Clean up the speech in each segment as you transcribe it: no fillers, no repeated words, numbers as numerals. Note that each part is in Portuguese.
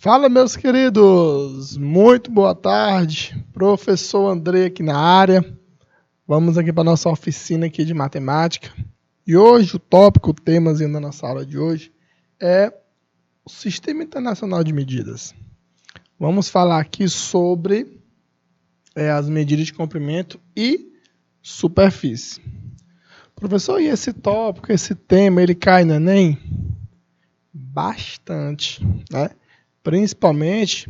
Fala, meus queridos! Muito boa tarde. Professor André aqui na área. Vamos aqui para a nossa oficina aqui de matemática. E hoje o tópico, o tema da nossa aula de hoje é o Sistema Internacional de Medidas. Vamos falar aqui sobre as medidas de comprimento e superfície. Professor, e esse tópico, esse tema, ele cai no Enem? Bastante, né? Principalmente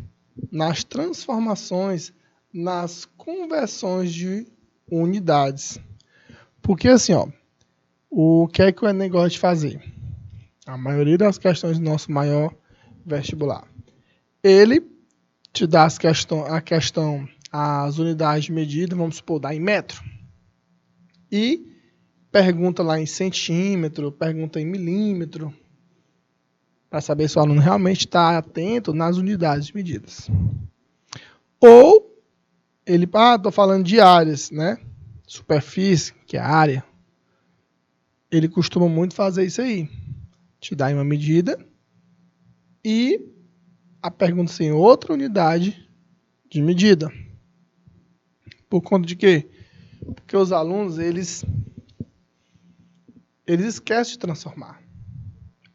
nas transformações, nas conversões de unidades. Porque assim, o que é que o Enem gosta de fazer? A maioria das questões do nosso maior vestibular. Ele te dá as unidades de medida, vamos supor, dá em metro. E pergunta lá em centímetro, pergunta em milímetro, para saber se o aluno realmente está atento nas unidades de medidas. Ou ele, estou falando de áreas, né? Superfície, que é a área. Ele costuma muito fazer isso aí. Te dá uma medida e a pergunta sem outra unidade de medida. Por conta de quê? Porque os alunos, eles esquecem de transformar.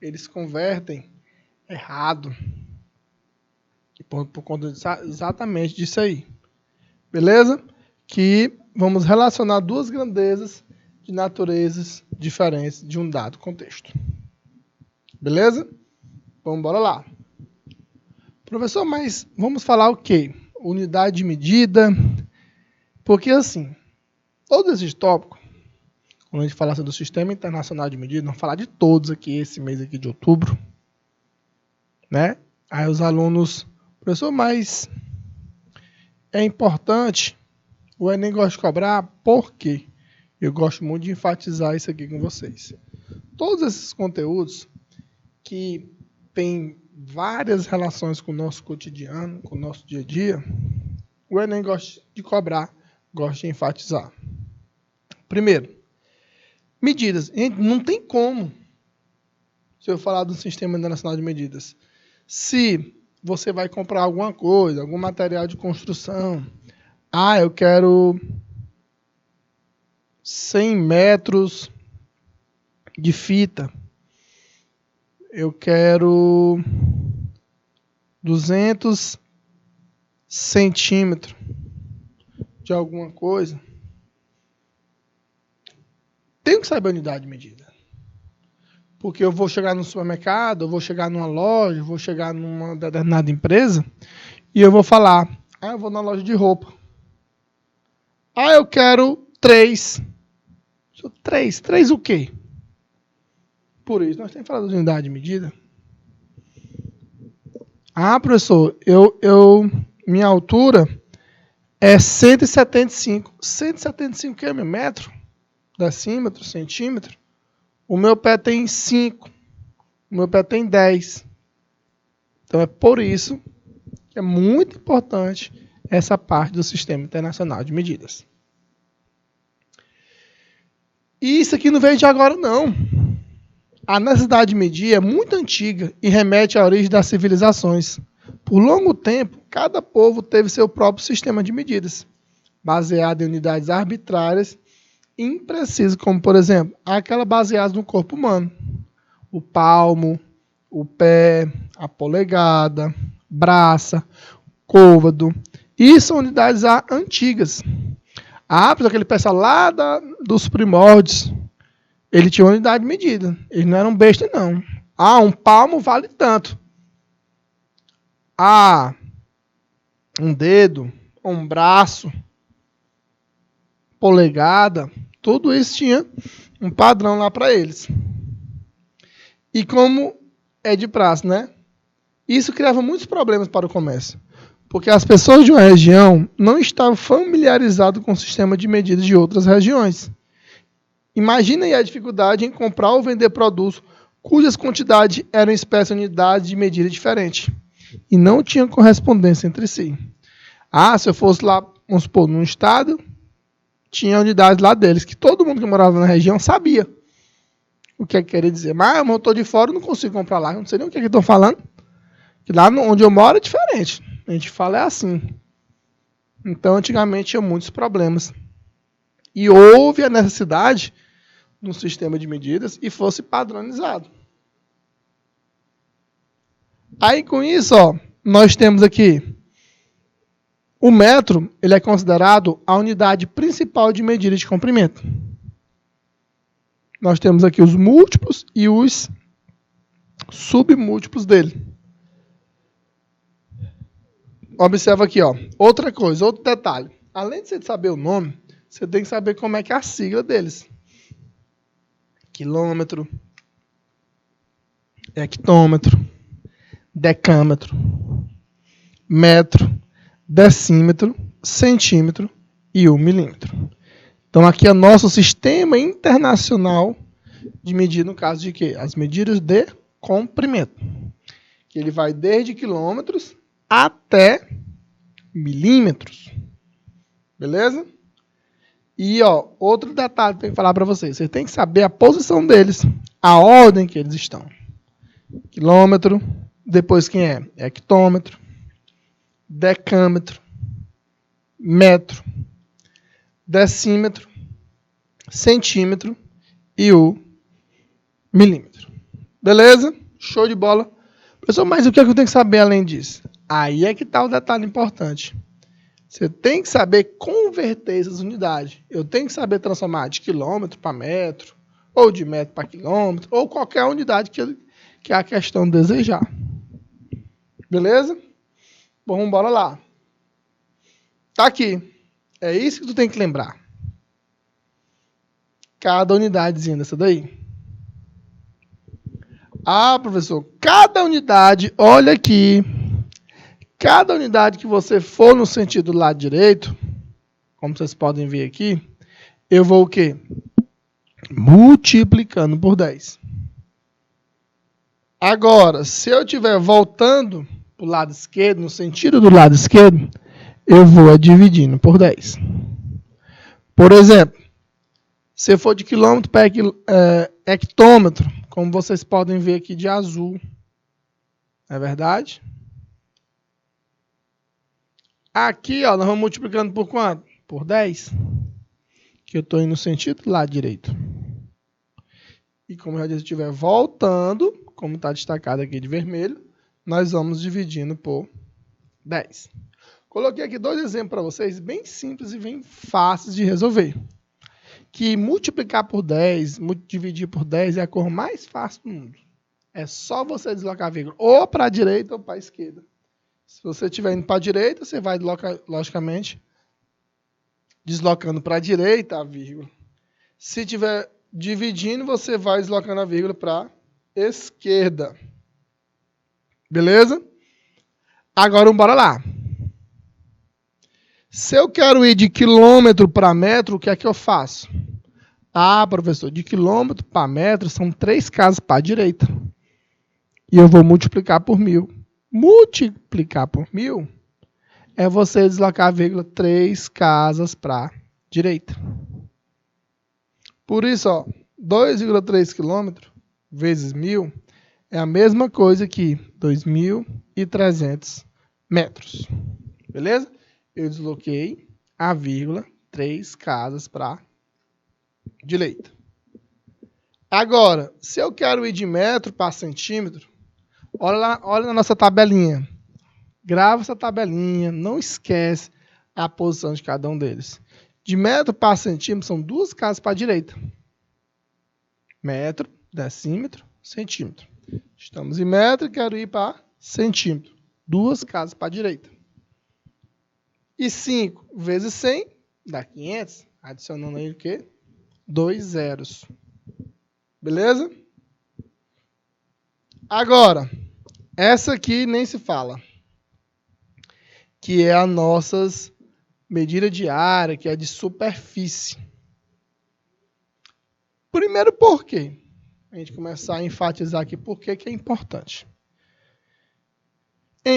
Eles convertem errado. E por conta exatamente disso aí. Beleza? Que vamos relacionar duas grandezas de naturezas diferentes de um dado contexto. Beleza? Vamos embora lá. Professor, mas vamos falar o quê? Unidade de medida. Porque assim, todos esses tópicos, quando a gente falar do Sistema Internacional de Medidas, vamos falar de todos aqui, esse mês aqui de outubro. Né? Aí os alunos, professor, mas é importante, o Enem gosta de cobrar, por quê? Eu gosto muito de enfatizar isso aqui com vocês. Todos esses conteúdos que têm várias relações com o nosso cotidiano, com o nosso dia a dia, o Enem gosta de cobrar, gosta de enfatizar. Primeiro, medidas. Não tem como, se eu falar do Sistema Internacional de Medidas, se você vai comprar alguma coisa, algum material de construção, eu quero 100 metros de fita, eu quero 200 centímetros de alguma coisa, tenho que saber a unidade de medida. Porque eu vou chegar no supermercado, eu vou chegar numa loja, eu vou chegar numa determinada empresa e eu vou falar, eu vou na loja de roupa. Eu quero 3. 3 o quê? Por isso, nós temos que falar de unidade de medida. Professor, minha altura é 175. 175 o quê, meu? Metro? Decímetro? Centímetro? O meu pé tem 5. O meu pé tem 10. Então é por isso que é muito importante essa parte do Sistema Internacional de Medidas. E isso aqui não veio de agora, não. A necessidade de medir é muito antiga e remete à origem das civilizações. Por longo tempo, cada povo teve seu próprio sistema de medidas, baseado em unidades arbitrárias e imprecisas, como, por exemplo, aquela baseada no corpo humano. O palmo, o pé, a polegada, braça, côvado. Isso são unidades antigas. Aquele pessoal lá dos primórdios, ele tinha uma unidade de medida. Eles não eram besta, não. Um palmo vale tanto. Um dedo, um braço, polegada, tudo isso tinha um padrão lá para eles. E como é de praxe, né? Isso criava muitos problemas para o comércio. Porque as pessoas de uma região não estavam familiarizadas com o sistema de medidas de outras regiões. Imagina aí a dificuldade em comprar ou vender produtos cujas quantidades eram espécies de unidades de medida diferentes. E não tinham correspondência entre si. Se eu fosse lá, vamos supor, num estado, tinha unidades lá deles, que todo mundo que morava na região sabia o que queria dizer. Mas eu estou de fora, não consigo comprar lá, não sei nem o que estão falando. Que lá onde eu moro é diferente. A gente fala é assim. Então, antigamente tinha muitos problemas. E houve a necessidade de um sistema de medidas e fosse padronizado. Aí, com isso, ó, nós temos aqui o metro, ele é considerado a unidade principal de medida de comprimento. Nós temos aqui os múltiplos e os submúltiplos dele. Observa aqui, ó, outra coisa, outro detalhe. Além de você saber o nome, você tem que saber como é que é a sigla deles. Quilômetro, hectômetro, decâmetro, metro, decímetro, centímetro e o milímetro. Então, aqui é nosso sistema internacional de medida, no caso de quê? As medidas de comprimento. Que ele vai desde quilômetros até milímetros. Beleza? E, ó, outro detalhe que eu tenho que falar para vocês. Você tem que saber a posição deles, a ordem que eles estão. Quilômetro, depois quem é? Hectômetro, decâmetro, metro, decímetro, centímetro e o milímetro. Beleza? Show de bola. Professor, mas o que é que eu tenho que saber além disso? Aí é que está o detalhe importante. Você tem que saber converter essas unidades. Eu tenho que saber transformar de quilômetro para metro, ou de metro para quilômetro, ou qualquer unidade que a questão desejar. Beleza? Bom, vamos embora lá. Tá aqui. É isso que tu tem que lembrar. Cada unidadezinha dessa daí. Ah, professor, cada unidade, olha aqui. Cada unidade que você for no sentido do lado direito, como vocês podem ver aqui, eu vou o quê? Multiplicando por 10. Agora, se eu estiver voltando para o lado esquerdo, no sentido do lado esquerdo, eu vou dividindo por 10. Por exemplo, se for de quilômetro para hectômetro, como vocês podem ver aqui de azul, não é verdade? Aqui, ó, nós vamos multiplicando por quanto? Por 10. Que eu estou indo no sentido do lado direito. E como eu já disse, estiver voltando, como está destacado aqui de vermelho, nós vamos dividindo por 10. Coloquei aqui 2 exemplos para vocês, bem simples e bem fáceis de resolver. Que multiplicar por 10, dividir por 10 é a cor mais fácil do mundo. É só você deslocar a vírgula ou para a direita ou para a esquerda. Se você estiver indo para a direita, você vai, logicamente, deslocando para a direita a vírgula. Se estiver dividindo, você vai deslocando a vírgula para a esquerda. Beleza? Agora, bora lá. Se eu quero ir de quilômetro para metro, o que é que eu faço? Ah, professor, de quilômetro para metro são 3 casas para a direita. E eu vou multiplicar por 1000. Multiplicar por 1000 é você deslocar a vírgula 3 casas para a direita. Por isso, ó, 2,3 km vezes 1000 é a mesma coisa que 2.300 metros. Beleza? Eu desloquei a vírgula 3 casas para a direita. Agora, se eu quero ir de metro para centímetro, olha na nossa tabelinha. Grava essa tabelinha, não esquece a posição de cada um deles. De metro para centímetro são 2 casas para a direita. Metro, decímetro, centímetro. Estamos em metro e quero ir para centímetro. 2 casas para a direita. E 5 vezes 100 dá 500. Adicionando aí o quê? 2 zeros. Beleza? Agora, essa aqui nem se fala. Que é a nossa medida de área, que é de superfície. Primeiro, por quê? A gente começar a enfatizar aqui por que é importante.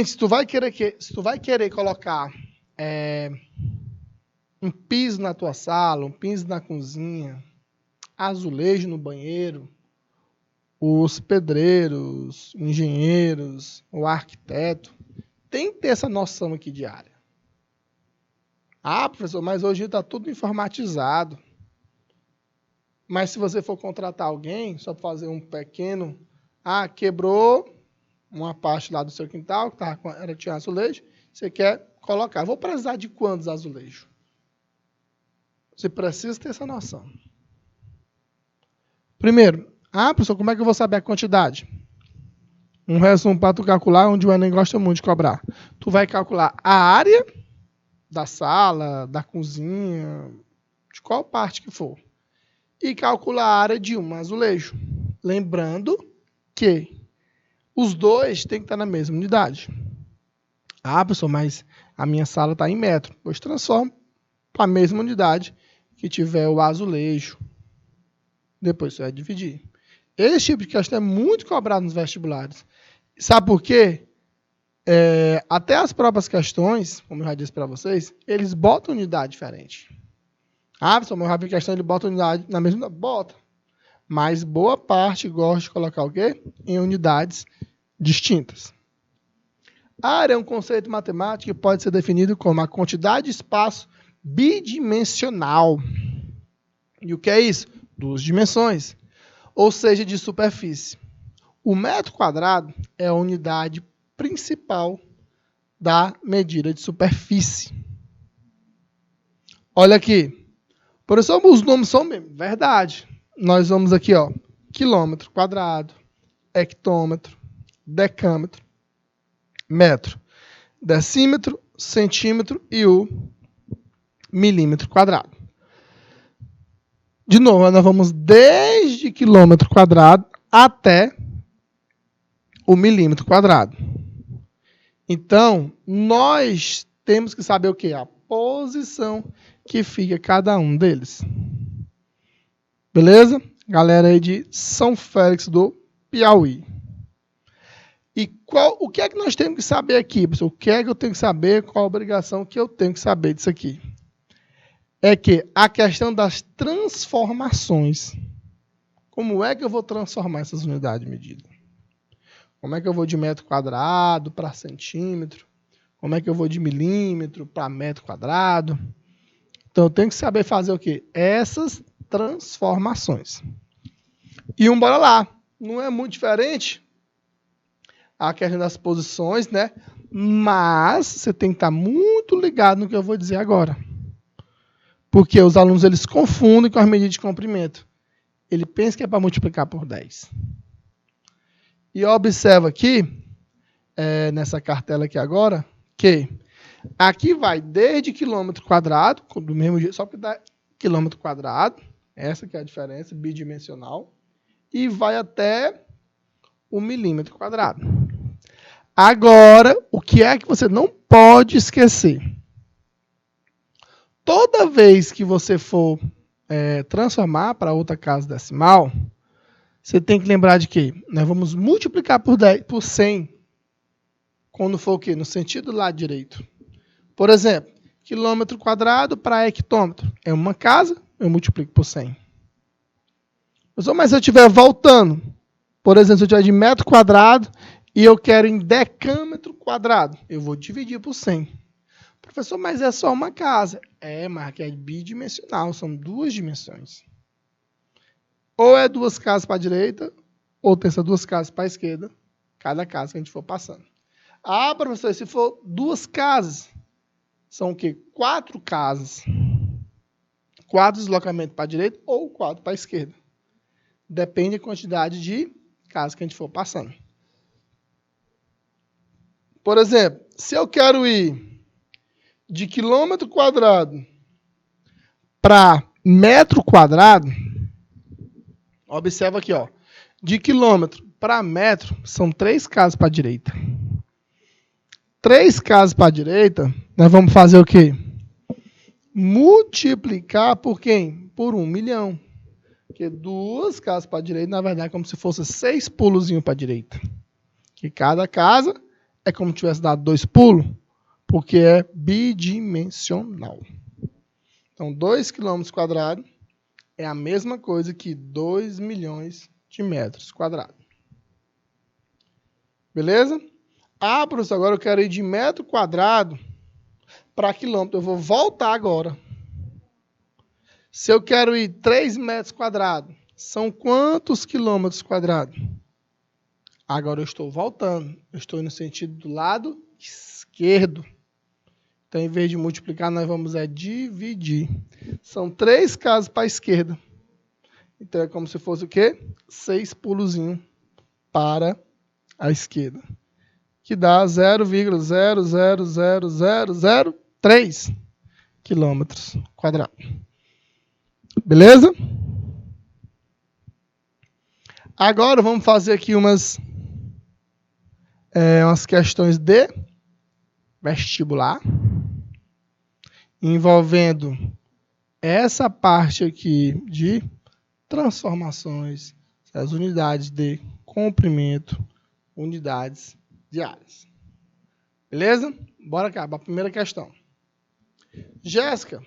Se tu vai querer colocar um piso na tua sala, um piso na cozinha, azulejo no banheiro, os pedreiros, engenheiros, o arquiteto, tem que ter essa noção aqui de área. Ah, professor, mas hoje está tudo informatizado. Mas se você for contratar alguém, só para fazer um pequeno... Ah, quebrou uma parte lá do seu quintal, que tinha azulejo, você quer colocar. Vou precisar de quantos azulejos? Você precisa ter essa noção. Primeiro, professor, como é que eu vou saber a quantidade? Um resumo para tu calcular, onde o Enem gosta muito de cobrar. Tu vai calcular a área da sala, da cozinha, de qual parte que for. E calcular a área de um azulejo. Lembrando que os dois têm que estar na mesma unidade. Ah, professor, mas a minha sala está em metro. Pois transforma para a mesma unidade que tiver o azulejo. Depois você vai dividir. Esse tipo de questão é muito cobrado nos vestibulares. Sabe por quê? Até as próprias questões, como eu já disse para vocês, eles botam unidade diferente. Professor, mas a questão ele bota unidade na mesma... Bota. Mas boa parte gosta de colocar o quê? Em unidades distintas. A área é um conceito matemático que pode ser definido como a quantidade de espaço bidimensional. E o que é isso? 2 dimensões. Ou seja, de superfície. O metro quadrado é a unidade principal da medida de superfície. Olha aqui. Professor, os nomes são mesmo. Verdade. Nós vamos aqui, ó, quilômetro quadrado, hectômetro, decâmetro, metro, decímetro, centímetro e o milímetro quadrado. De novo, nós vamos desde quilômetro quadrado até o milímetro quadrado. Então, nós temos que saber o quê? A posição que fica cada um deles. Beleza? Galera aí de São Félix do Piauí. E o que é que nós temos que saber aqui, pessoal? O que é que eu tenho que saber? Qual a obrigação que eu tenho que saber disso aqui? É que a questão das transformações. Como é que eu vou transformar essas unidades de medida? Como é que eu vou de metro quadrado para centímetro? Como é que eu vou de milímetro para metro quadrado? Então, eu tenho que saber fazer o quê? Essas transformações. E bora lá. Não é muito diferente a questão das posições, né? Mas você tem que estar muito ligado no que eu vou dizer agora. Porque os alunos eles confundem com as medidas de comprimento. Ele pensa que é para multiplicar por 10. E observa aqui, nessa cartela aqui agora, que aqui vai desde quilômetro quadrado, do mesmo jeito, só que dá quilômetro quadrado, essa que é a diferença, bidimensional, e vai até o milímetro quadrado. Agora, o que é que você não pode esquecer? Toda vez que você for transformar para outra casa decimal, você tem que lembrar de que nós vamos multiplicar por 100 quando for o quê? No sentido do lado direito. Por exemplo, quilômetro quadrado para hectômetro. É uma casa, eu multiplico por 100. Mas se eu estiver voltando, por exemplo, se eu estiver de metro quadrado e eu quero em decâmetro quadrado, eu vou dividir por 100. Professor, mas é só uma casa. Mas aqui é bidimensional, são 2 dimensões. Ou é 2 casas para a direita, ou tem essas 2 casas para a esquerda, cada casa que a gente for passando. Professor, se for 2 casas, são o quê? 4 casas. 4 deslocamentos para a direita ou 4 para a esquerda. Depende da quantidade de casas que a gente for passando. Por exemplo, se eu quero ir de quilômetro quadrado para metro quadrado, observa aqui, ó. De quilômetro para metro, são 3 casas para a direita. 3 casas para a direita, nós vamos fazer o quê? Multiplicar por quem? Por 1 milhão. Porque 2 casas para a direita, na verdade, é como se fosse 6 pulozinhos para a direita. Que cada casa é como se tivesse dado 2 pulos, porque é bidimensional. Então, 2 quilômetros quadrados é a mesma coisa que 2 milhões de metros quadrados. Beleza? Ah, professor, agora eu quero ir de metro quadrado para quilômetro. Eu vou voltar agora. Se eu quero ir 3 metros quadrados, são quantos quilômetros quadrados? Agora eu estou voltando. Eu estou indo no sentido do lado esquerdo. Então, em vez de multiplicar, nós vamos dividir. São 3 casas para a esquerda. Então, é como se fosse o quê? 6 pulozinhos para a esquerda. Que dá 0,00003 quilômetros quadrados. Beleza? Agora vamos fazer aqui umas questões de vestibular, envolvendo essa parte aqui de transformações, as unidades de comprimento, unidades diárias. Beleza? Bora cá, para a primeira questão. Jéssica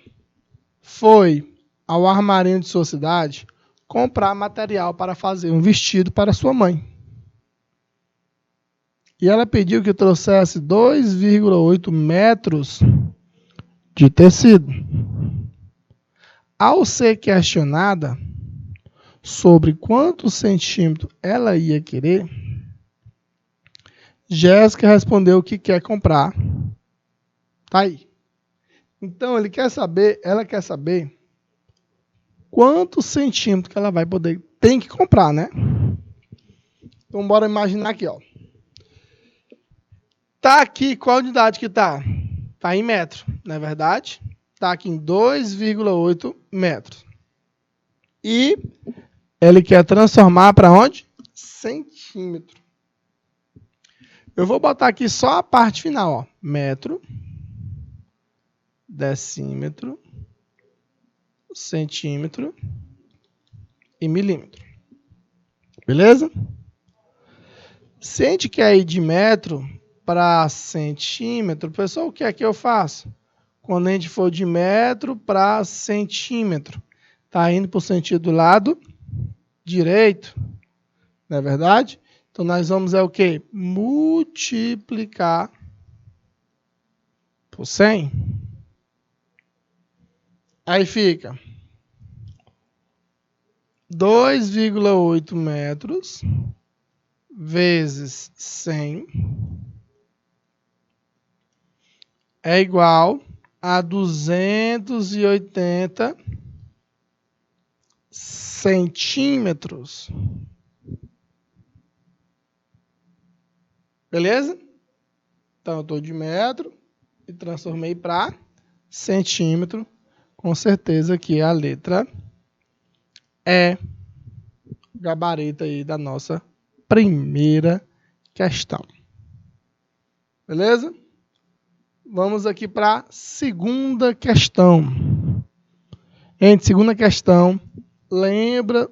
foi ao armarinho de sua cidade comprar material para fazer um vestido para sua mãe. E ela pediu que trouxesse 2,8 metros de tecido. Ao ser questionada sobre quantos centímetros ela ia querer, Jéssica respondeu que quer comprar. Tá aí. Então, ela quer saber quantos centímetros que ela vai poder, tem que comprar, né? Então, bora imaginar aqui, ó. Tá aqui, qual unidade que tá? Tá em metro, não é verdade? Tá aqui em 2,8 metros. E ele quer transformar para onde? Centímetro. Eu vou botar aqui só a parte final, ó. Metro, decímetro, centímetro e milímetro. Beleza? Se a gente quer ir de metro para centímetro, pessoal, o que é que eu faço? Quando a gente for de metro para centímetro, tá indo para o sentido do lado direito, não é verdade? Então, nós vamos o quê? Multiplicar por 100. Aí fica 2,8 metros vezes 100 é igual a 280 centímetros. Beleza? Então, eu estou de metro e transformei para centímetro. Com certeza que a letra é gabarito aí da nossa primeira questão. Beleza? Vamos aqui para a segunda questão. Gente, segunda questão, lembra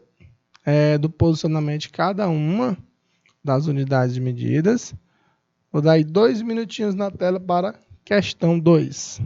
do posicionamento de cada uma das unidades de medidas. Vou dar aí 2 minutinhos na tela para questão 2.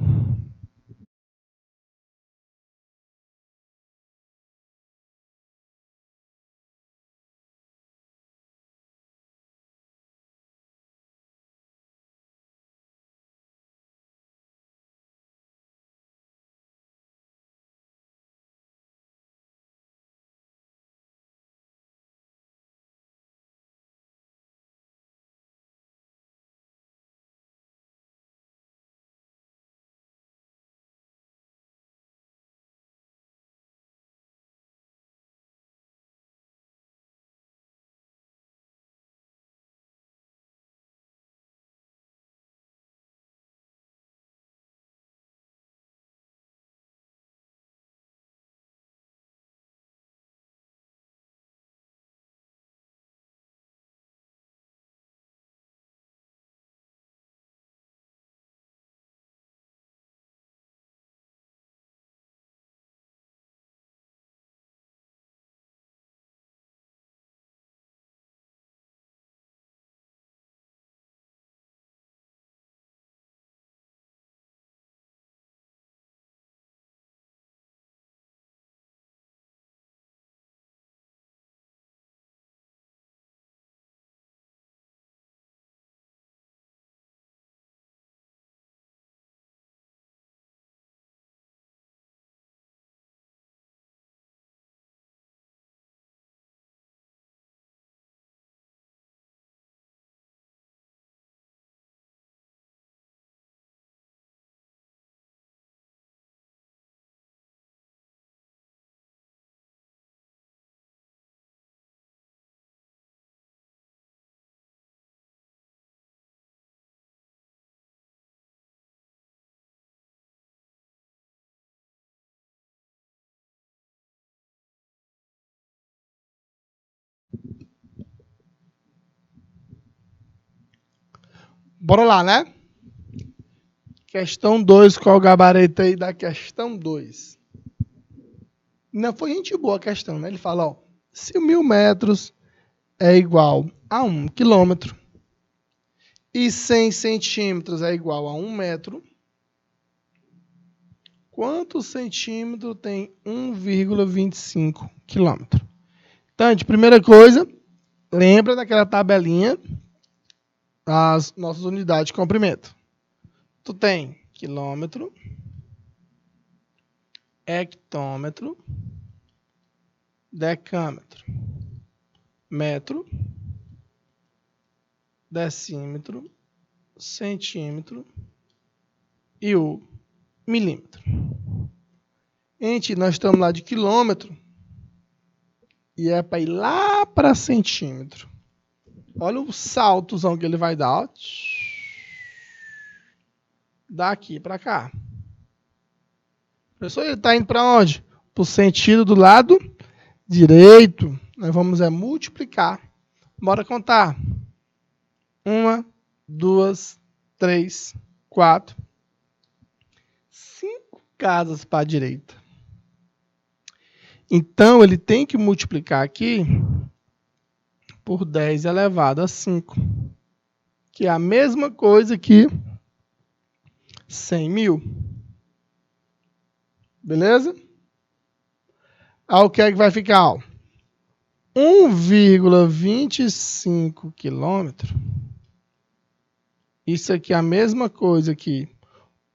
Bora lá, né? Questão 2, qual o gabarito aí da questão 2? Não foi gente boa a questão, né? Ele fala, ó, se 1.000 metros é igual a 1 quilômetro e 100 centímetros é igual a 1 metro, quantos centímetros tem 1,25 quilômetro? Então, de primeira coisa, lembra daquela tabelinha das nossas unidades de comprimento. Tu tem quilômetro, hectômetro, decâmetro, metro, decímetro, centímetro e o milímetro. Gente, nós estamos lá de quilômetro e é para ir lá para centímetro. Olha o saltozão que ele vai dar, ó. Daqui para cá. Professor, ele está indo para onde? Para o sentido do lado direito. Nós vamos multiplicar. Bora contar. 1, 2, 3, 4, 5 casas para a direita. Então, ele tem que multiplicar aqui por 10 elevado a 5. Que é a mesma coisa que 100.000. Beleza? Aí o que é que vai ficar? 1,25 quilômetro. Isso aqui é a mesma coisa que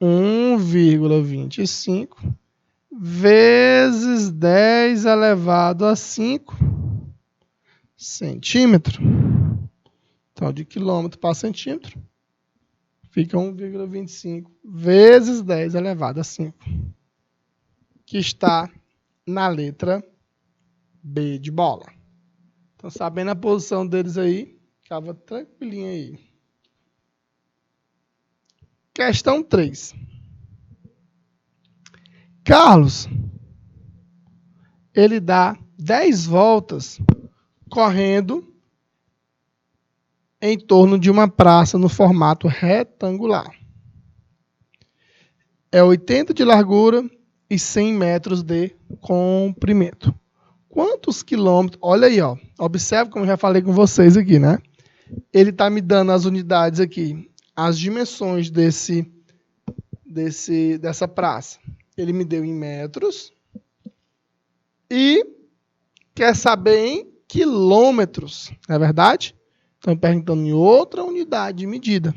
1,25 vezes 10 elevado a 5 centímetro. Então, de quilômetro para centímetro, fica 1,25 vezes 10 elevado a 5. Que está na letra B de bola. Então, sabendo a posição deles aí, ficava tranquilinho aí. Questão 3. Carlos, ele dá 10 voltas correndo em torno de uma praça no formato retangular. É 80 de largura e 100 metros de comprimento. Quantos quilômetros? Olha aí, ó. Observe como eu já falei com vocês aqui, né? Ele está me dando as unidades aqui, as dimensões dessa praça. Ele me deu em metros e quer saber em quilômetros, não é verdade? Estão perguntando em outra unidade de medida.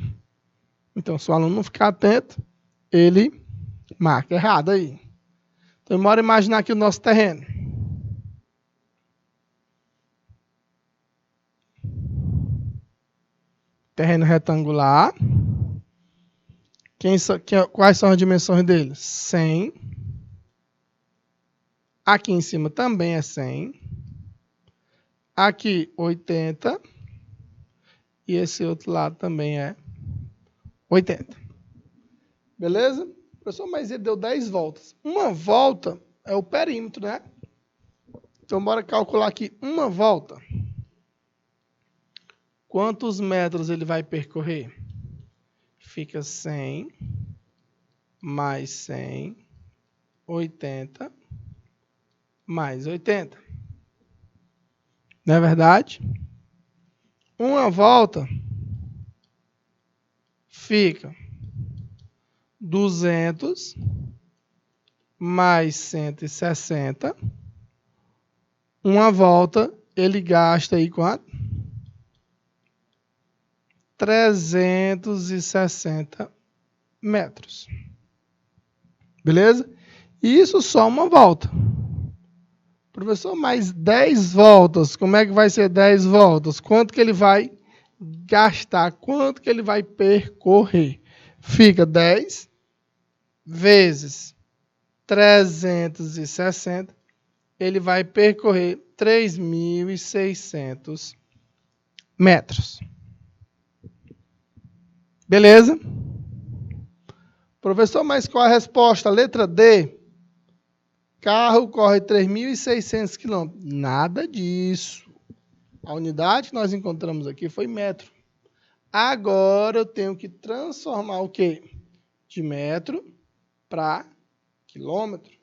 Então, se o aluno não ficar atento, ele marca errado aí. Então, bora imaginar aqui o nosso terreno. Terreno retangular. Quais são as dimensões dele? 100. Aqui em cima também é 100. Aqui, 80. E esse outro lado também é 80. Beleza? Professor, mas ele deu 10 voltas. Uma volta é o perímetro, né? Então, bora calcular aqui uma volta. Quantos metros ele vai percorrer? Fica 100 mais 100, 80 mais 80. Não é verdade? Uma volta fica 200 mais 160. Uma volta, ele gasta aí quanto? 360 metros. Beleza? Isso só uma volta. Professor, mais 10 voltas. Como é que vai ser 10 voltas? Quanto que ele vai gastar? Quanto que ele vai percorrer? Fica 10 vezes 360. Ele vai percorrer 3.600 metros. Beleza? Professor, mas qual a resposta? Letra D. Carro corre 3.600 quilômetros. Nada disso. A unidade que nós encontramos aqui foi metro. Agora eu tenho que transformar o quê? De metro para quilômetro.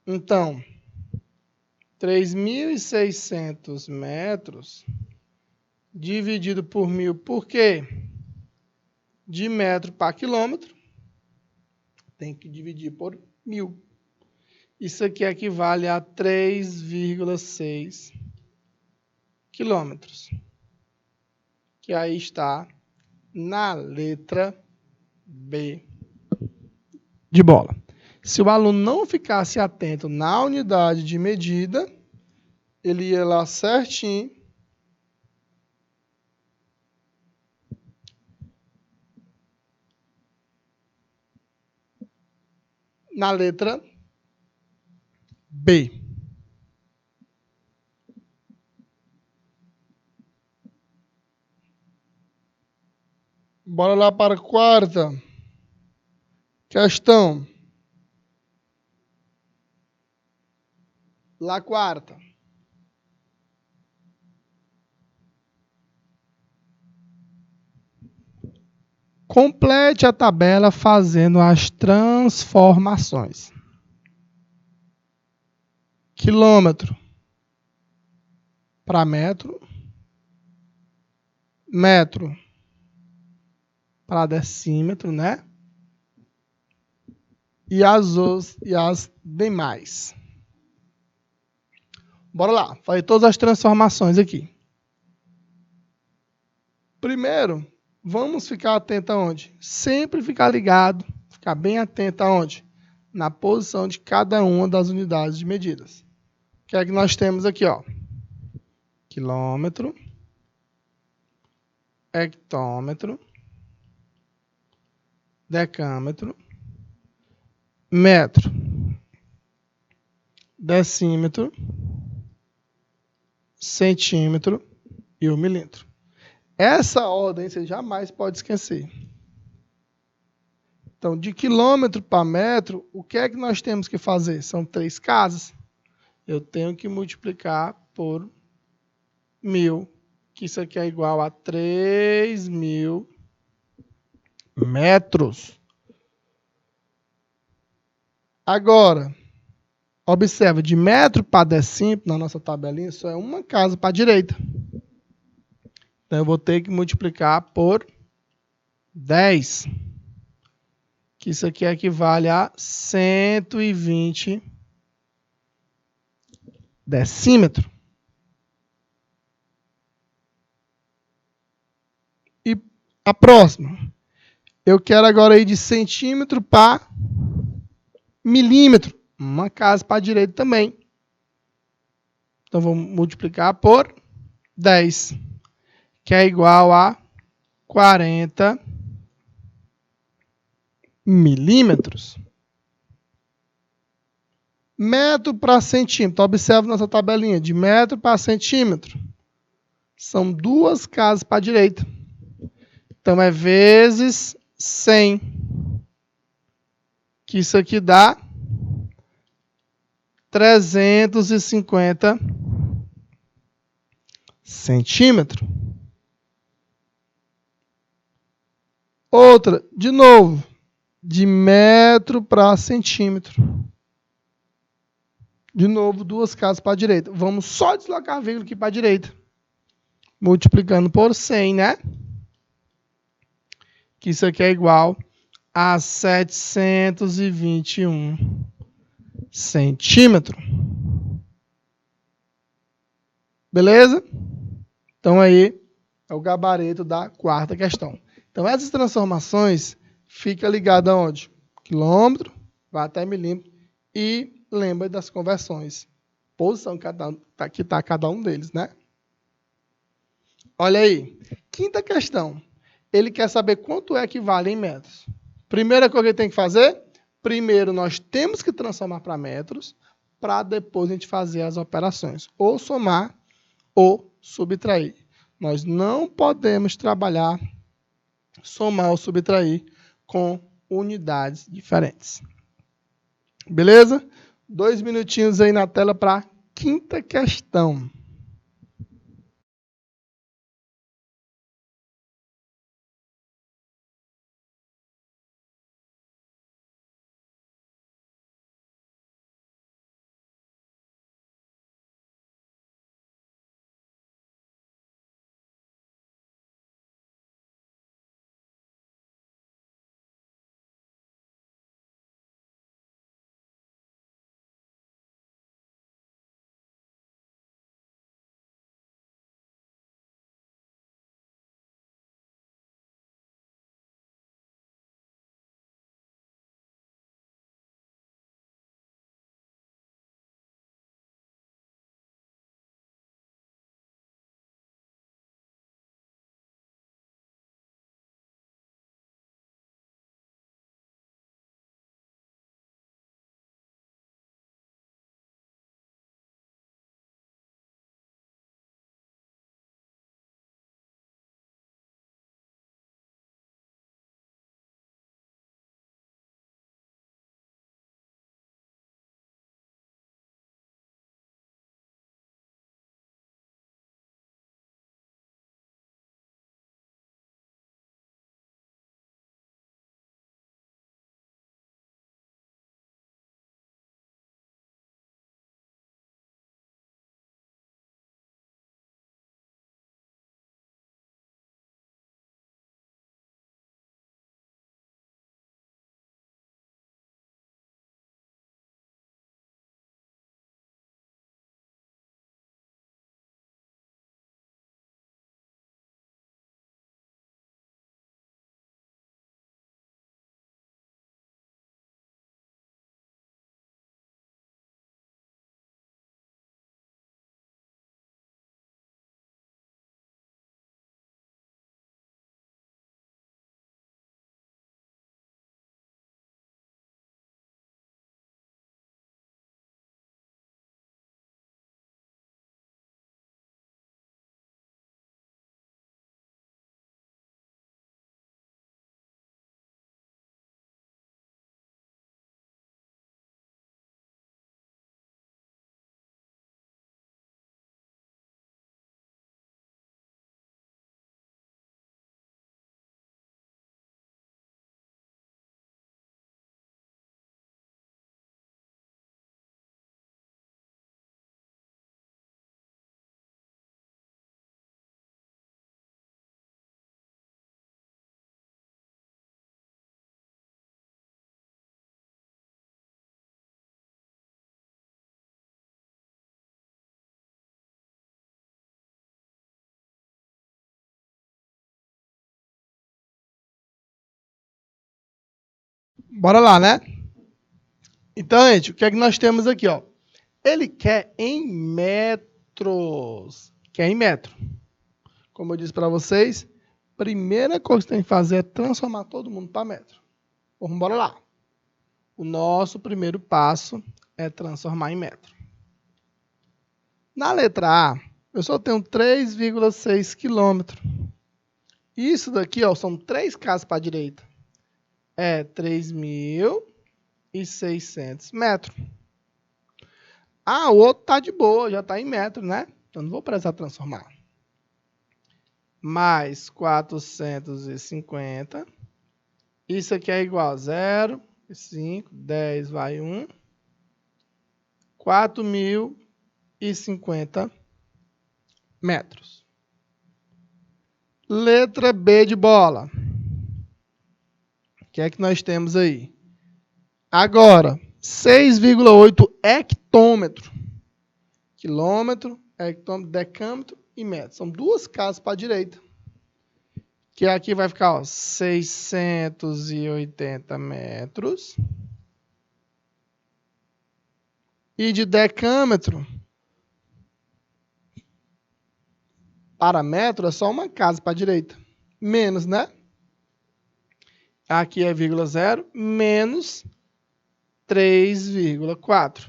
Então, 3.600 metros dividido por 1.000, por quê? De metro para quilômetro, tem que dividir por 1.000. Isso aqui equivale a 3,6 quilômetros. Que aí está na letra B de bola. Se o aluno não ficasse atento na unidade de medida, ele ia lá certinho na letra B. Bora lá para a quarta questão. La quarta. Complete a tabela fazendo as transformações. Quilômetro para metro. Metro para decímetro, né? E as demais. Bora lá, fazer todas as transformações aqui. Primeiro, vamos ficar atento aonde? Sempre ficar ligado, ficar bem atento aonde? Na posição de cada uma das unidades de medidas. O que é que nós temos aqui, ó? Quilômetro, hectômetro, decâmetro, metro, decímetro, centímetro e o milímetro. Essa ordem você jamais pode esquecer. Então, de quilômetro para metro, o que é que nós temos que fazer? São 3 casas. Eu tenho que multiplicar por 1.000, que isso aqui é igual a 3.000 metros. Agora, observa, de metro para decímetro, na nossa tabelinha, só é uma casa para a direita. Então, eu vou ter que multiplicar por 10. Que isso aqui equivale a 120 decímetro. E a próxima. Eu quero agora ir de centímetro para milímetro. Uma casa para a direita também. Então, vou multiplicar por 10. Que é igual a 40 milímetros. Metro para centímetro. Observe nossa tabelinha. De metro para centímetro. São 2 casas para a direita. Então, é vezes 100. Que isso aqui dá 350 centímetros. Outra, de novo, de metro para centímetro. De novo, 2 casas para a direita. Vamos só deslocar a vírgula aqui para a direita. Multiplicando por 100, né? Que isso aqui é igual a 721 centímetros. Beleza? Então, aí é o gabarito da quarta questão. Então, essas transformações, fica ligado aonde? Quilômetro, vai até milímetro, e lembra das conversões. Posição que está cada um deles, né? Olha aí. Quinta questão. Ele quer saber quanto é que vale em metros. Primeira coisa que ele tem que fazer, primeiro nós temos que transformar para metros, para depois a gente fazer as operações. Ou somar, ou subtrair. Nós não podemos trabalhar, somar ou subtrair com unidades diferentes. Beleza? 2 minutinhos aí na tela para a quinta questão. Bora lá, né? Então, gente, o que é que nós temos aqui, ó? Ele quer em metros. Quer em metro. Como eu disse para vocês, primeira coisa que tem que fazer é transformar todo mundo para metro. Vamos embora lá. O nosso primeiro passo é transformar em metro. Na letra A, eu só tenho 3,6 quilômetros. Isso daqui, ó, são 3 casas para a direita. É 3.600 metros. Ah, o outro tá de boa, já está em metro, né? Então não vou precisar transformar. Mais 450. Isso aqui é igual a 0, 5, 10, vai 1. 4.050 metros. Letra B de bola. O que é que nós temos aí? Agora, 6,8 hectômetro. Quilômetro, hectômetro, decâmetro e metro. São 2 casas para a direita. Que aqui vai ficar, ó, 680 metros. E de decâmetro para metro é só uma casa para a direita. Menos, né? Aqui é 0,0 menos 3,4.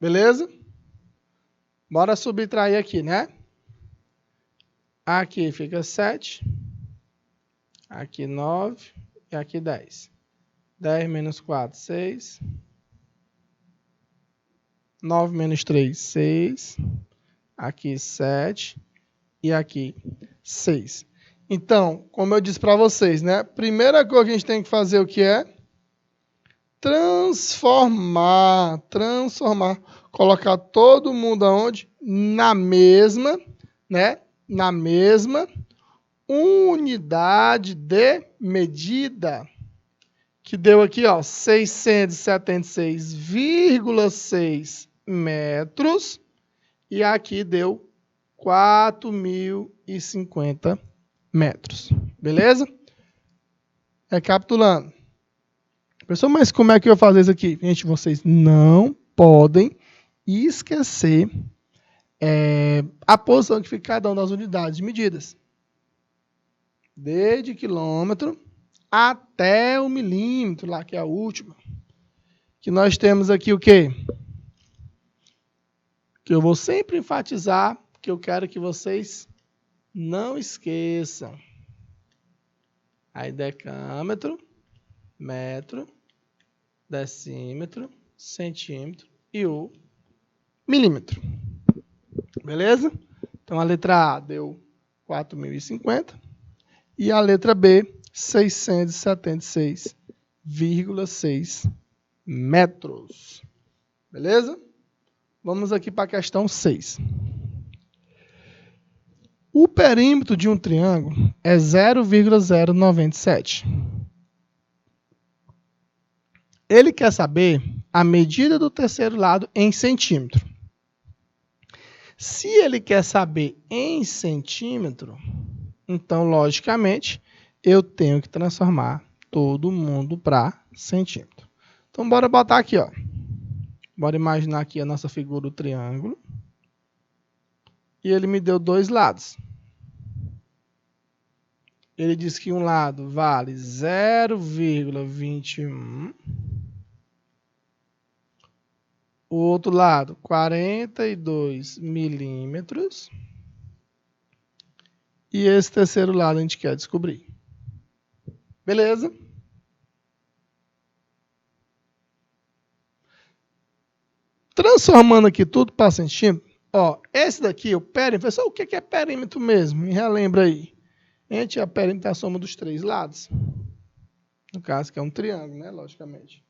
Beleza? Bora subtrair aqui, né? Aqui fica 7. Aqui 9. E aqui 10. 10 menos 4, 6. 9 menos 3, 6. Aqui 7. E aqui 6. Então, como eu disse para vocês, né? Primeira coisa que a gente tem que fazer o que é? Transformar. Colocar todo mundo aonde? Na mesma, né? Na mesma unidade de medida. Que deu aqui, ó, 676,6 metros. E aqui deu 4.050 metros. Beleza? Recapitulando. Pessoal, mas como é que eu vou fazer isso aqui? Gente, vocês não podem esquecer a posição que fica cada uma das unidades de medidas. Desde quilômetro até o milímetro, lá que é a última. Que nós temos aqui o quê? Que eu vou sempre enfatizar, que eu quero que vocês não esqueçam. Aí decâmetro, metro, decímetro, centímetro e o milímetro. Beleza? Então a letra A deu 4.050 e a letra B 676,6 metros. Beleza? Vamos aqui para a questão 6. O perímetro de um triângulo é 0,097. Ele quer saber a medida do terceiro lado em centímetro. Se ele quer saber em centímetro, então, logicamente, eu tenho que transformar todo mundo para centímetro. Então, bora botar aqui, ó. Bora imaginar aqui a nossa figura do triângulo. E ele me deu 2 lados. Ele diz que um lado vale 0,21. O outro lado, 42 milímetros. E esse terceiro lado a gente quer descobrir. Beleza? Transformando aqui tudo para centímetro. Ó, esse daqui, o perímetro. O que é perímetro mesmo? Me relembra aí. Gente, a perímetro é a soma dos 3 lados. No caso, que é um triângulo, né? Logicamente.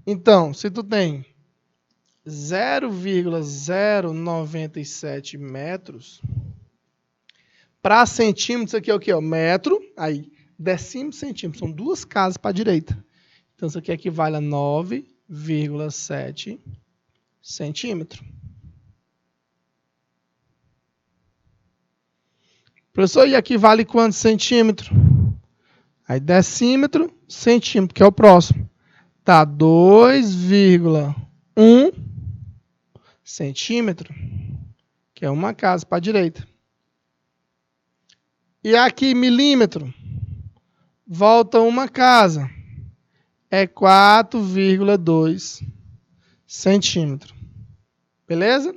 Então, se tu tem 0,097 metros, para centímetros, isso aqui é o quê? O metro, aí, decímetro, centímetro. São 2 casas para a direita. Então, isso aqui equivale a 9,7 centímetros. Professor, e aqui vale quantos centímetros? Aí decímetro, centímetro, que é o próximo. Tá 2,1 centímetro, que é uma casa para a direita. E aqui milímetro, volta uma casa, é 4,2 centímetros. Beleza?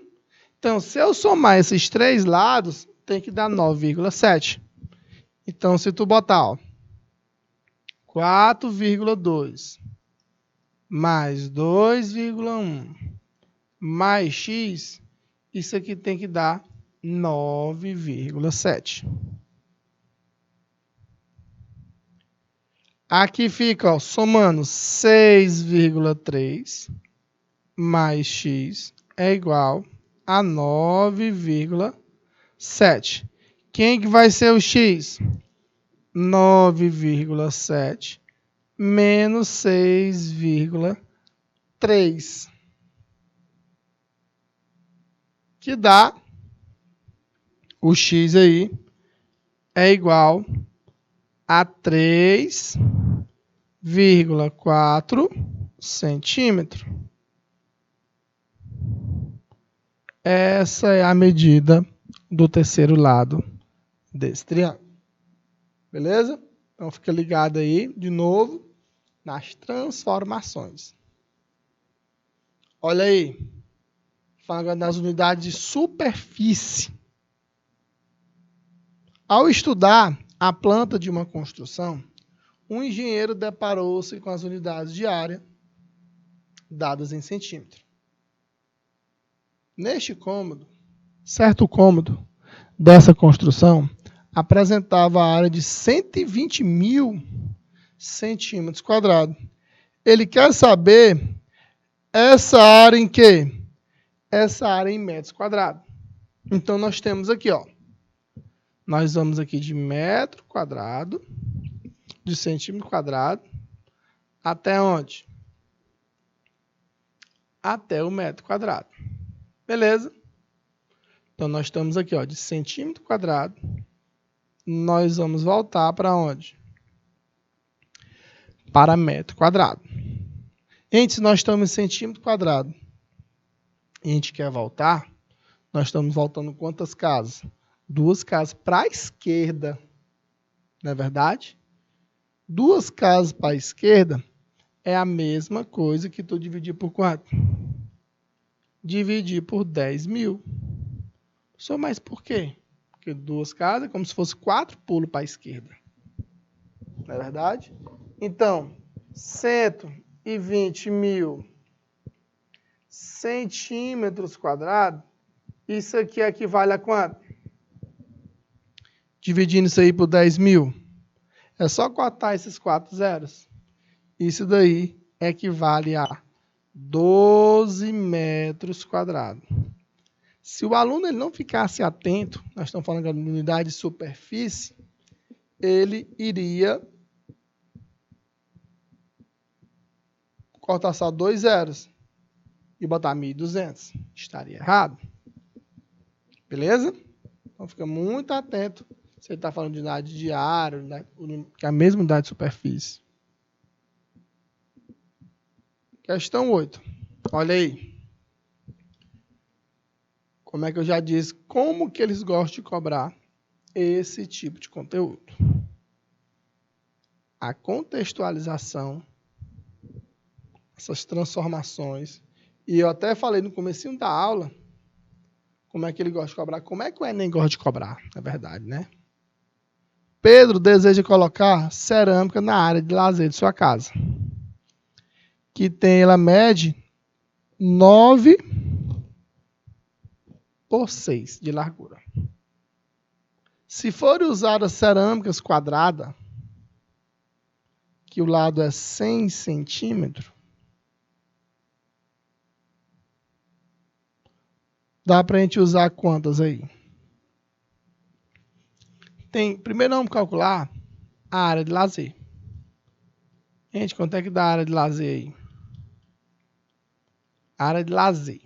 Então, se eu somar esses três lados, tem que dar 9,7. Então, se tu botar, ó, 4,2 mais 2,1 mais x, isso aqui tem que dar 9,7. Aqui fica, ó, somando 6,3 mais x é igual a 9,7. Quem que vai ser o x? 9,7 menos 6,3. Que dá o x aí é igual a 3,4 centímetros. Essa é a medida do terceiro lado desse triângulo. Beleza? Então fica ligado aí, de novo, nas transformações. Olha aí. Falando das unidades de superfície. Ao estudar a planta de uma construção, um engenheiro deparou-se com as unidades de área dadas em centímetro. Neste cômodo, certo cômodo dessa construção apresentava a área de 120 mil centímetros quadrados. Ele quer saber essa área em quê? Essa área em metros quadrados. Então, nós temos aqui, ó. Nós vamos aqui de metro quadrado, de centímetro quadrado, até onde? Até o metro quadrado. Beleza? Então, nós estamos aqui, ó, de centímetro quadrado. Nós vamos voltar para onde? Para metro quadrado. Gente, se nós estamos em centímetro quadrado e a gente quer voltar, nós estamos voltando quantas casas? 2 casas para a esquerda. Não é verdade? 2 casas para a esquerda é a mesma coisa que tu dividir por quanto? Dividir por 10 mil. Só mais por quê? Porque 2 casas é como se fosse 4 pulos para a esquerda. Não é verdade? Então, 120 mil centímetros quadrados, isso aqui equivale a quanto? Dividindo isso aí por 10 mil. É só cortar esses 4 zeros. Isso daí equivale a 12 metros quadrados. Se o aluno ele não ficasse atento, nós estamos falando de unidade de superfície, ele iria cortar só 2 zeros e botar 1.200. Estaria errado. Beleza? Então fica muito atento. Você está falando de unidade de área, que é a mesma unidade de superfície. Questão 8. Olha aí. Como é que eu já disse, como que eles gostam de cobrar esse tipo de conteúdo? A contextualização, essas transformações. E eu até falei no comecinho da aula, como é que ele gosta de cobrar. Como é que o Enem gosta de cobrar, na verdade, né? Pedro deseja colocar cerâmica na área de lazer de sua casa. Que tem, ela mede 9 por 6 de largura. Se for usada cerâmicas quadradas, que o lado é 100 centímetros, dá para a gente usar quantas aí? Primeiro vamos calcular a área de lazer. Gente, quanto é que dá a área de lazer aí? A área de lazer.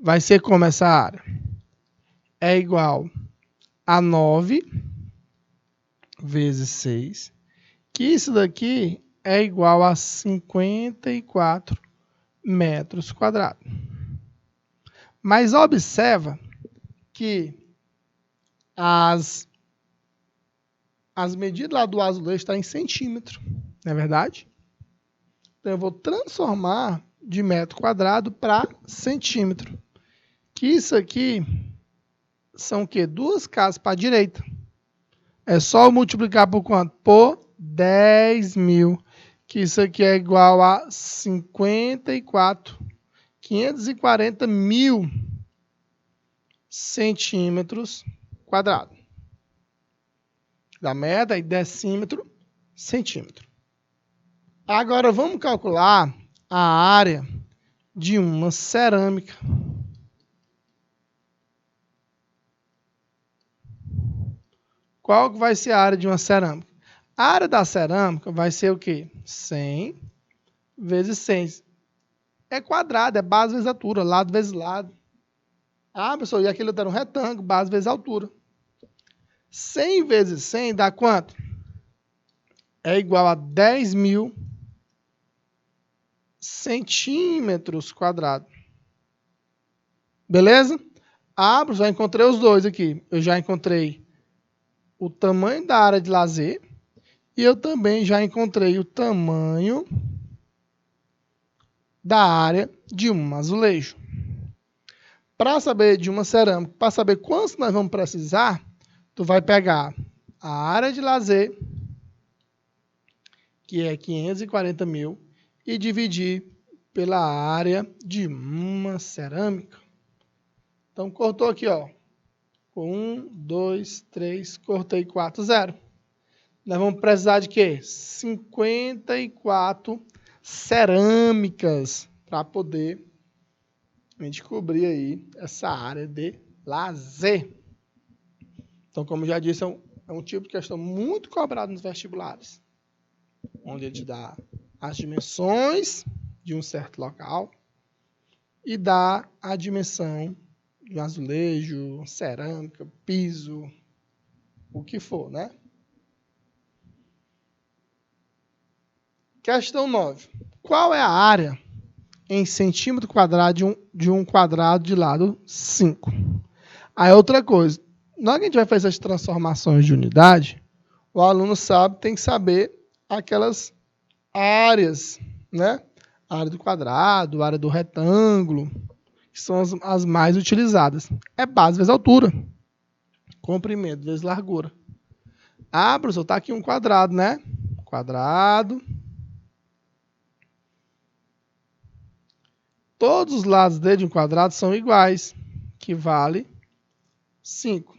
vai ser como essa área? É igual a 9 vezes 6, que isso daqui é igual a 54 metros quadrados. Mas observa que as medidas lá do azulejo estão em centímetro, não é verdade? Então eu vou transformar de metro quadrado para centímetro. Que isso aqui são o quê? 2 casas para a direita. É só eu multiplicar por quanto? Por 10.000. Que isso aqui é igual a 540 mil centímetros quadrados. Da média aí decímetro, centímetro. Agora vamos calcular a área de uma cerâmica. Qual que vai ser a área de uma cerâmica? A área da cerâmica vai ser o quê? 100 vezes 100. É quadrado, é base vezes altura, lado vezes lado. Ah, pessoal, e aquele outro era um retângulo, base vezes altura. 100 vezes 100 dá quanto? É igual a 10.000 centímetros quadrados. Beleza? Ah, já encontrei os dois aqui. Eu já encontrei o tamanho da área de lazer e eu também já encontrei o tamanho da área de um azulejo. Para saber de uma cerâmica, para saber quantos nós vamos precisar, tu vai pegar a área de lazer, que é 540 mil, e dividir pela área de uma cerâmica. Então, cortou aqui, ó. 1, 2, 3, cortei 4, 0. Nós vamos precisar de quê? 54 cerâmicas para poder a gente cobrir aí essa área de lazer. Então, como já disse, é um tipo de questão muito cobrado nos vestibulares, onde ele te dá as dimensões de um certo local e dá a dimensão de um azulejo, cerâmica, piso, o que for, né? Questão 9. Qual é a área em centímetro quadrado de um quadrado de lado 5? Aí outra coisa, na hora que a gente vai fazer as transformações de unidade, o aluno tem que saber aquelas áreas, né? A área do quadrado, a área do retângulo, que são as mais utilizadas. É base vezes altura, comprimento vezes largura. Ah, professor, tá aqui um quadrado, né? Quadrado. Todos os lados dele de um quadrado são iguais, que vale 5.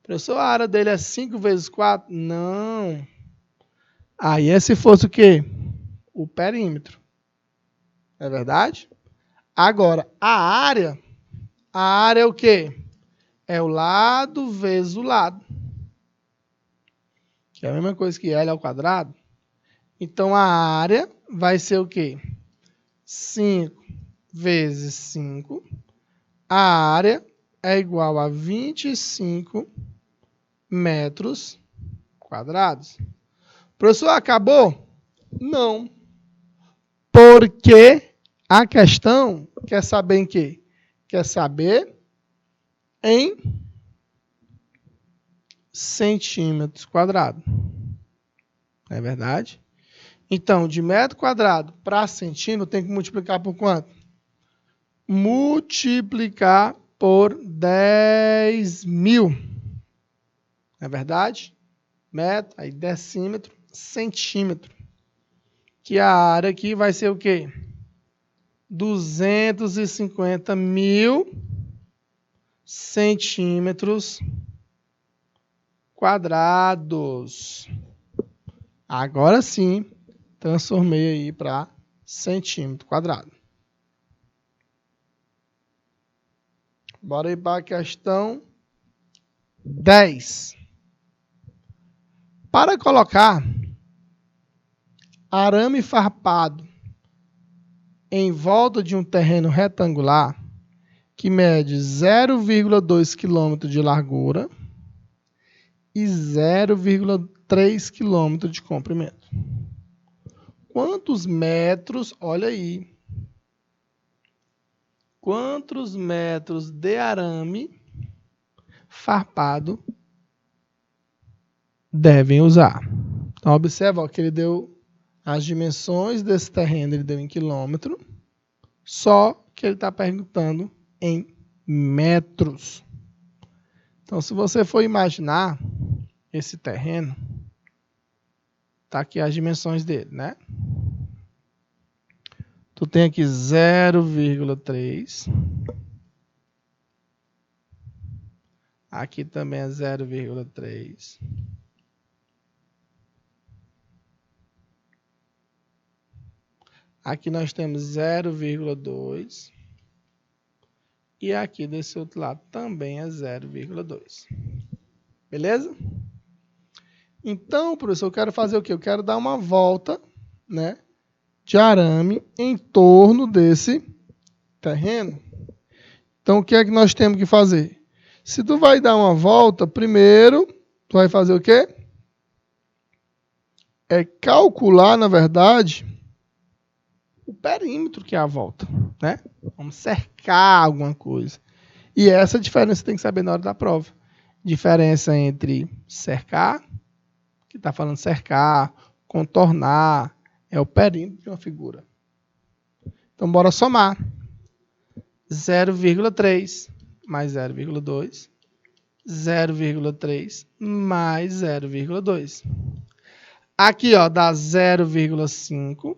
Professor, a área dele é 5 vezes 4? Não. Aí é se fosse o quê? O perímetro. É verdade? Agora, a área é o quê? É o lado vezes o lado. Que é a mesma coisa que L ao quadrado. Então, a área vai ser o quê? 5 vezes 5. A área é igual a 25 metros quadrados. Professor, acabou? Não. Porque a questão quer saber em quê? Quer saber em centímetros quadrados. Não é verdade? Então, de metro quadrado para centímetro, tem que multiplicar por quanto? Multiplicar por 10.000. Não é verdade? Metro, aí decímetro, centímetro. Que a área aqui vai ser o quê? 250 mil centímetros quadrados. Agora sim, transformei aí para centímetro quadrado. Bora ir para a questão 10. Para colocar arame farpado em volta de um terreno retangular, que mede 0,2 km de largura e 0,3 km de comprimento. Quantos metros, olha aí, quantos metros de arame farpado devem usar? Então, observa ó, que ele deu as dimensões desse terreno, ele deu em quilômetro, só que ele está perguntando em metros. Então, se você for imaginar esse terreno, tá aqui as dimensões dele, né? Tu tem aqui 0,3. Aqui também é 0,3. Aqui nós temos 0,2. E aqui desse outro lado também é 0,2. Beleza? Então, professor, eu quero fazer o quê? Eu quero dar uma volta, né, de arame em torno desse terreno. Então, o que é que nós temos que fazer? Se tu vai dar uma volta, primeiro, tu vai fazer o quê? É calcular, na verdade, o perímetro que é a volta, né? Vamos cercar alguma coisa. E essa diferença você tem que saber na hora da prova. Diferença entre cercar, que está falando cercar, contornar, é o perímetro de uma figura. Então, bora somar. 0,3 mais 0,2, 0,3 mais 0,2. Aqui, ó, dá 0,5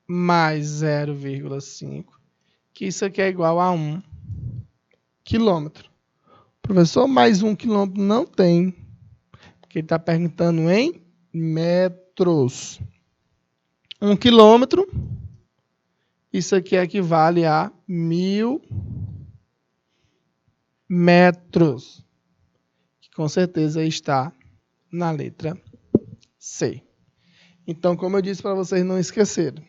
mais 0,5, que isso aqui é igual a 1 quilômetro. Professor, mais 1 quilômetro não tem, porque ele está perguntando em metros. 1 quilômetro, isso aqui equivale a 1000 metros, que com certeza está na letra C. Então, como eu disse para vocês não esquecerem,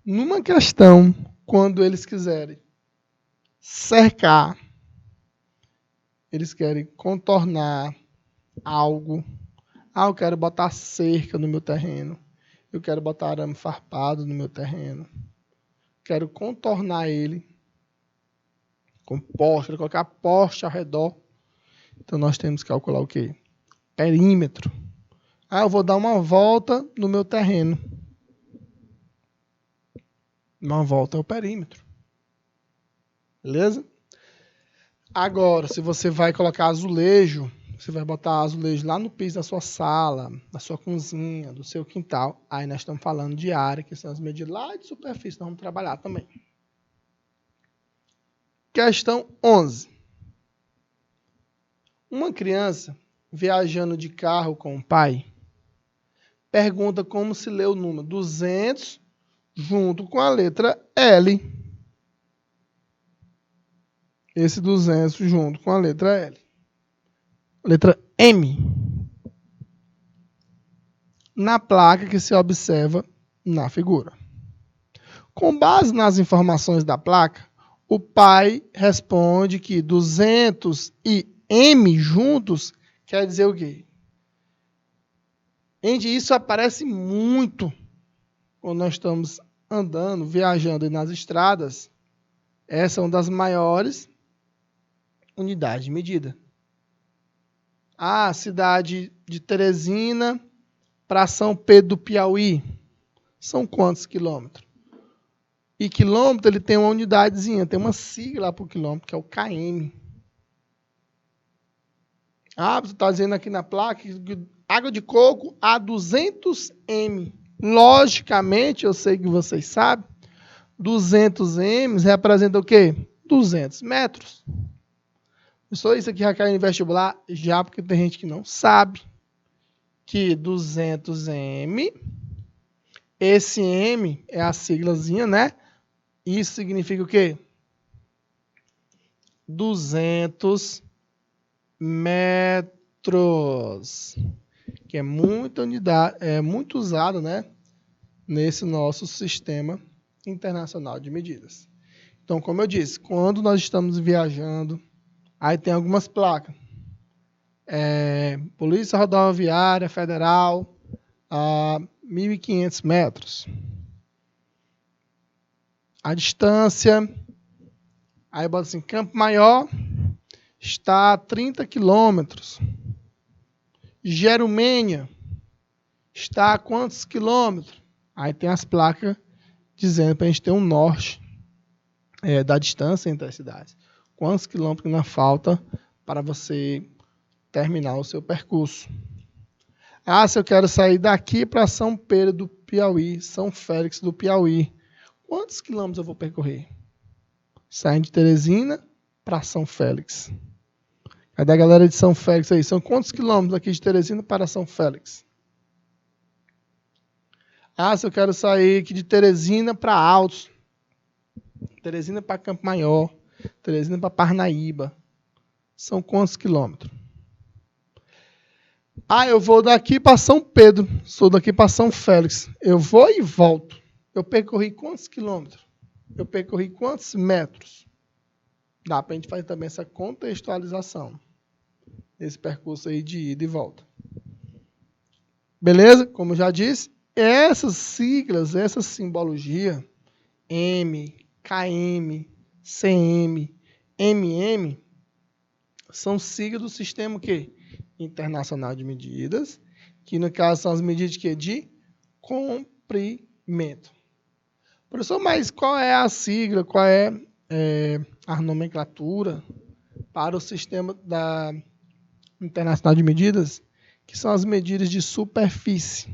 numa questão, quando eles quiserem cercar, eles querem contornar algo. Ah, eu quero botar cerca no meu terreno. Eu quero botar arame farpado no meu terreno. Quero contornar ele com poste, quero colocar poste ao redor. Então, nós temos que calcular o quê? Perímetro. Ah, eu vou dar uma volta no meu terreno. Uma volta é o perímetro. Beleza? Agora, se você vai colocar azulejo, você vai botar azulejo lá no piso da sua sala, da sua cozinha, do seu quintal. Aí nós estamos falando de área, que são as medidas lá de superfície. Nós vamos trabalhar também. Questão 11. Uma criança viajando de carro com o pai pergunta como se lê o número 200 junto com a letra L. Esse 200 junto com a letra L. Letra M. Na placa que se observa na figura. Com base nas informações da placa, o pai responde que 200 e M juntos quer dizer o quê? Gente, isso aparece muito quando nós estamos andando, viajando nas estradas. Essa é uma das maiores unidades de medida. A cidade de Teresina para São Pedro do Piauí são quantos quilômetros? E quilômetro ele tem uma unidadezinha, tem uma sigla para o quilômetro, que é o km. Ah, você está dizendo aqui na placa que água de coco a 200 m. Logicamente, eu sei que vocês sabem, 200 m representa o quê? 200 metros. Só isso aqui já caiu no vestibular? Já, porque tem gente que não sabe que 200 m, esse m é a siglazinha, né? Isso significa o quê? 200 metros, que é muita unidade, é muito usado, né, nesse nosso sistema internacional de medidas. Então, como eu disse, quando nós estamos viajando, aí tem algumas placas. Polícia Rodoviária Federal, a 1.500 metros. A distância, aí bota assim, Campo Maior está a 30 quilômetros. Gerumênia está a quantos quilômetros? Aí tem as placas dizendo para a gente ter um norte da distância entre as cidades. Quantos quilômetros ainda falta para você terminar o seu percurso? Se eu quero sair daqui para São Pedro do Piauí, São Félix do Piauí, quantos quilômetros eu vou percorrer? Saindo de Teresina para São Félix. Cadê a galera de São Félix aí? São quantos quilômetros aqui de Teresina para São Félix? Se eu quero sair aqui de Teresina para Altos, Teresina para Campo Maior, Teresina para Parnaíba, são quantos quilômetros? Eu vou daqui para São Pedro, sou daqui para São Félix. Eu vou e volto. Eu percorri quantos quilômetros? Eu percorri quantos metros? Dá para a gente fazer também essa contextualização desse percurso aí de ida e volta. Beleza? Como eu já disse, essas siglas, essa simbologia, M, KM, CM, MM, são siglas do sistema o quê? Internacional de medidas, que no caso são as medidas de quê? De comprimento. Professor, mas qual é a sigla, qual é a nomenclatura para o sistema internacional de medidas, que são as medidas de superfície?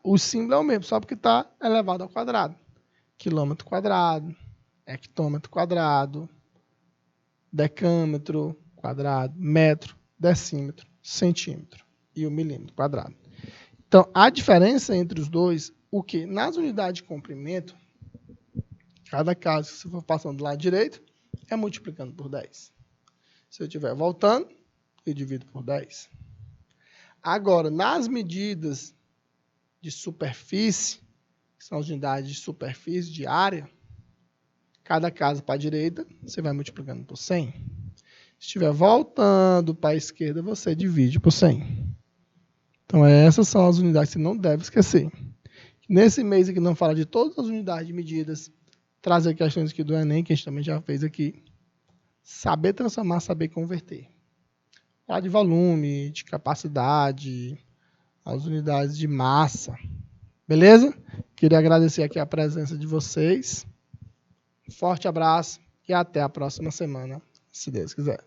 O símbolo é o mesmo, só porque está elevado ao quadrado. Quilômetro quadrado, hectômetro quadrado, decâmetro quadrado, metro, decímetro, centímetro e o milímetro quadrado. Então, a diferença entre os dois, o que? Nas unidades de comprimento, cada caso que você for passando do lado direito, é multiplicando por 10. Se eu estiver voltando, eu divido por 10. Agora, nas medidas de superfície, que são as unidades de superfície, de área, cada caso para a direita, você vai multiplicando por 100. Se estiver voltando para a esquerda, você divide por 100. Então, essas são as unidades que você não deve esquecer. Nesse mês aqui não fala de todas as unidades de medidas, trazer questões aqui do Enem, que a gente também já fez aqui. Saber transformar, saber converter. Falar de volume, de capacidade, as unidades de massa. Beleza? Queria agradecer aqui a presença de vocês. Um forte abraço e até a próxima semana, se Deus quiser.